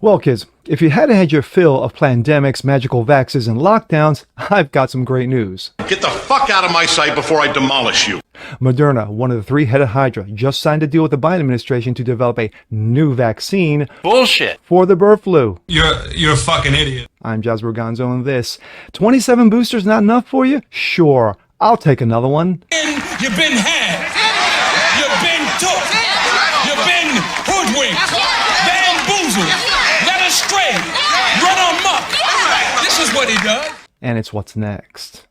Well, kids, if you hadn't had your fill of plandemics, magical vaxes, and lockdowns, I've got some great news. Get the fuck out of my sight before I demolish you. Moderna, one of the three-headed Hydra, just signed a deal with the Biden administration to develop a new vaccine. Bullshit. For the bird flu. You're a fucking idiot. I'm Jasper Gonzo, and this 27 boosters not enough for you? Sure, I'll take another one. You've been had. You've been took. You've been hoodwinked. Bamboozled. Led astray. Run amok. This is what he does. And it's what's next.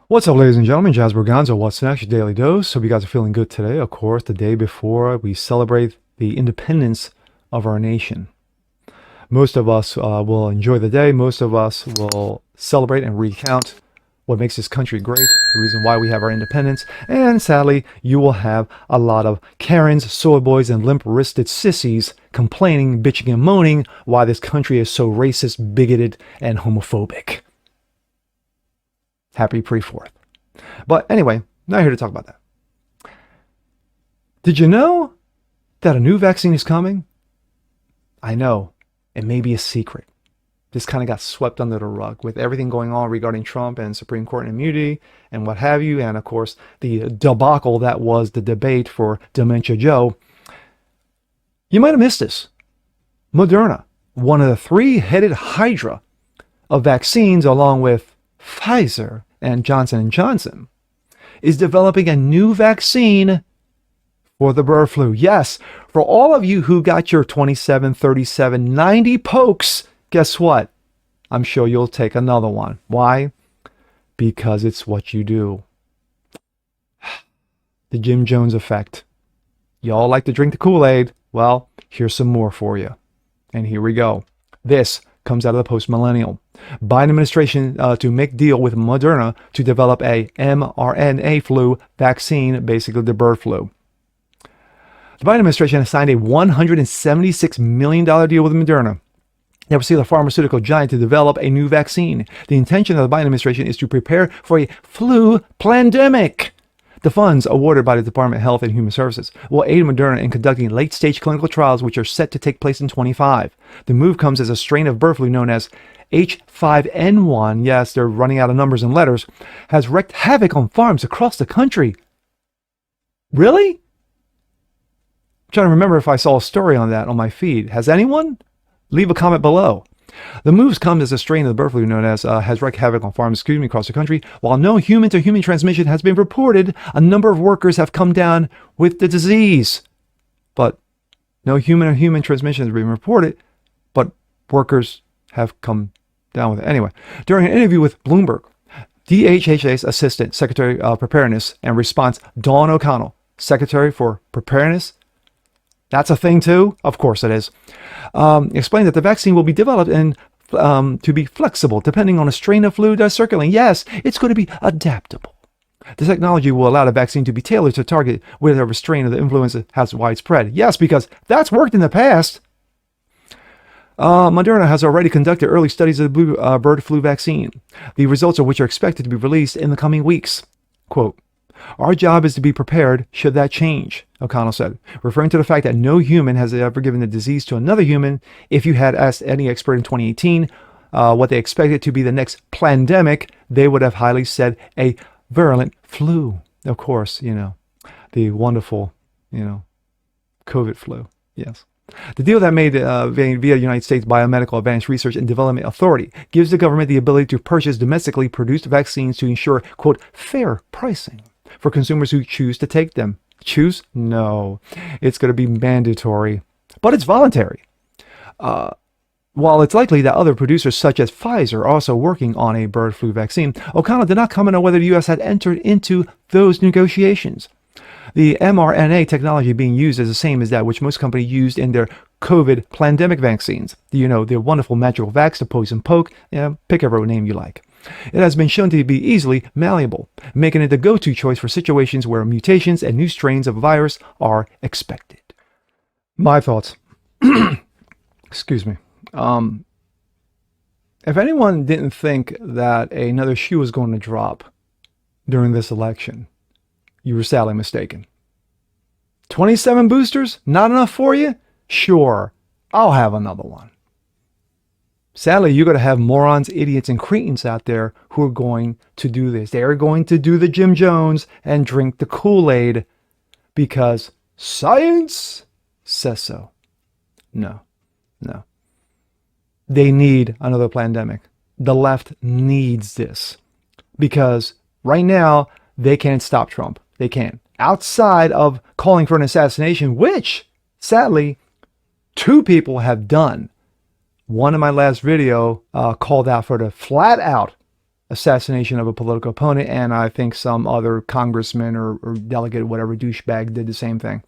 What's up, ladies and gentlemen? Jasper Gonzo, what's next? Your daily dose. Hope you guys are feeling good today. Of course, the day before we celebrate the independence of our nation. Most of us will enjoy the day. Most of us will celebrate and recount what makes this country great, the reason why we have our independence. And sadly, you will have a lot of Karens, soy boys, and limp-wristed sissies complaining, bitching, and moaning why this country is so racist, bigoted, and homophobic. Happy pre-4th. But anyway, not here to talk about that. Did you know that a new vaccine is coming? I know. It may be a secret. This kind of got swept under the rug with everything going on regarding Trump and Supreme Court immunity and what have you. And of course, the debacle that was the debate for Dementia Joe. You might have missed this. Moderna, one of the three-headed Hydra of vaccines, along with Pfizer and Johnson & Johnson, is developing a new vaccine for the bird flu. Yes, for all of you who got your 27, 37, 90 pokes, guess what? I'm sure you'll take another one. Why? Because it's what you do. The Jim Jones effect. Y'all like to drink the Kool-Aid. Well, here's some more for you. And here we go. This comes out of the post-millennial. Biden administration to make deal with Moderna to develop a mRNA flu vaccine, basically the bird flu. The Biden administration has signed a $176 million deal with Moderna that will see the pharmaceutical giant to develop a new vaccine. The intention of the Biden administration is to prepare for a flu plandemic. The funds awarded by the Department of Health and Human Services will aid Moderna in conducting late-stage clinical trials, which are set to take place in 2025. The move comes as a strain of bird flu known as H5N1, yes, they're running out of numbers and letters, has wreaked havoc on farms across the country. Really? I'm trying to remember if I saw a story on that on my feed. Has anyone? Leave a comment below. The moves come as a strain of the bird flu known as has wreaked havoc on farms across the country. While no human-to-human transmission has been reported, a number of workers have come down with the disease. But no human-to-human transmission has been reported, but workers have come down with it. Anyway, during an interview with Bloomberg, DHHA's Assistant Secretary of Preparedness and Response, Dawn O'Connell, Secretary for Preparedness, that's a thing too? Of course it is. Explained that the vaccine will be developed and to be flexible depending on a strain of flu that's circulating. Yes, it's going to be adaptable. The technology will allow the vaccine to be tailored to target whatever strain of the influenza has widespread. Yes, because that's worked in the past. Moderna has already conducted early studies of the bird flu vaccine, the results of which are expected to be released in the coming weeks. Quote, "Our job is to be prepared should that change," O'Connell said, referring to the fact that no human has ever given the disease to another human. If you had asked any expert in 2018 what they expected to be the next plandemic, they would have highly said a virulent flu. Of course, the wonderful, COVID flu. Yes. The deal that made via United States Biomedical Advanced Research and Development Authority gives the government the ability to purchase domestically produced vaccines to ensure, quote, fair pricing for consumers who choose to take them. Choose? No. It's going to be mandatory. But it's voluntary. While it's likely that other producers such as Pfizer are also working on a bird flu vaccine, O'Connell did not comment on whether the U.S. had entered into those negotiations. The mRNA technology being used is the same as that which most companies used in their COVID plandemic vaccines. The wonderful magical vax, the poison poke, pick every name you like. It has been shown to be easily malleable, making it the go-to choice for situations where mutations and new strains of virus are expected. My thoughts. Excuse me. if anyone didn't think that another shoe was going to drop during this election, you were sadly mistaken. 27 boosters? Not enough for you? Sure, I'll have another one. Sadly, you're going to have morons, idiots, and cretins out there who are going to do this. They are going to do the Jim Jones and drink the Kool-Aid because science says so. No. They need another pandemic. The left needs this because right now they can't stop Trump. They can't. Outside of calling for an assassination, which sadly 2 people have done. One in my last video called out for the flat out assassination of a political opponent, and I think some other congressman or delegate or whatever douchebag did the same thing.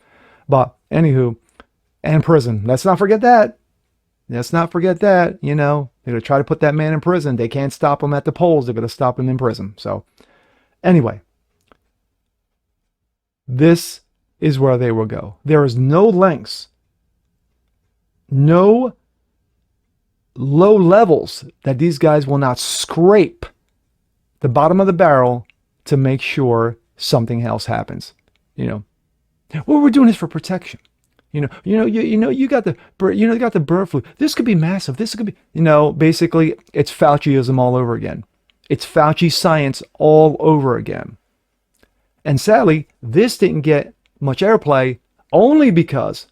But anywho, and prison. Let's not forget that. Let's not forget that. You know, they're going to try to put that man in prison. They can't stop him at the polls. They're going to stop him in prison. So anyway, this is where they will go. There is no lengths, no low levels that these guys will not scrape the bottom of the barrel to make sure something else happens. You know, well, we're doing this for protection. You got the bird flu. This could be massive. This could be, basically it's Fauciism all over again. It's Fauci science all over again. And sadly, this didn't get much airplay only because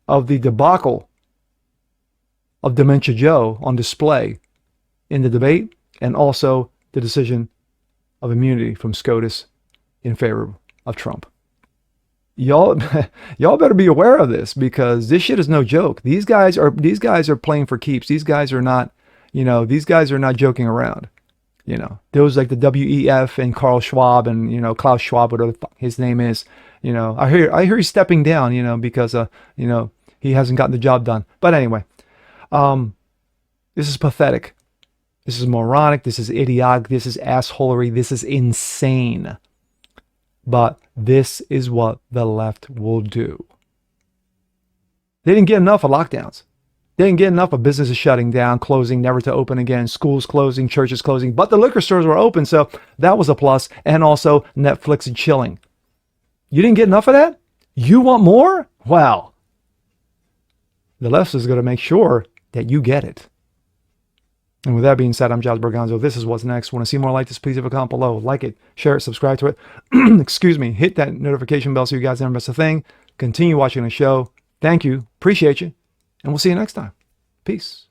of the debacle of Dementia Joe on display in the debate, and also the decision of immunity from SCOTUS in favor of Trump. Y'all better be aware of this because this shit is no joke. These guys are playing for keeps. These guys are not joking around. There was like the WEF and Carl Schwab and Klaus Schwab, whatever the fuck his name is. I hear he's stepping down. Because he hasn't gotten the job done. But anyway. This is pathetic. This is moronic. This is idiotic. This is assholery. This is insane. But this is what the left will do. They didn't get enough of lockdowns. They didn't get enough of businesses shutting down, closing, never to open again, schools closing, churches closing, but the liquor stores were open, so that was a plus, and also Netflix and chilling. You didn't get enough of that? You want more? Well, the left is going to make sure that you get it. And with that being said, I'm Josh Berganzo. This is What's Next. Want to see more like this, please leave a comment below. Like it, share it, subscribe to it. Excuse me. Hit that notification bell so you guys never miss a thing. Continue watching the show. Thank you. Appreciate you. And we'll see you next time. Peace.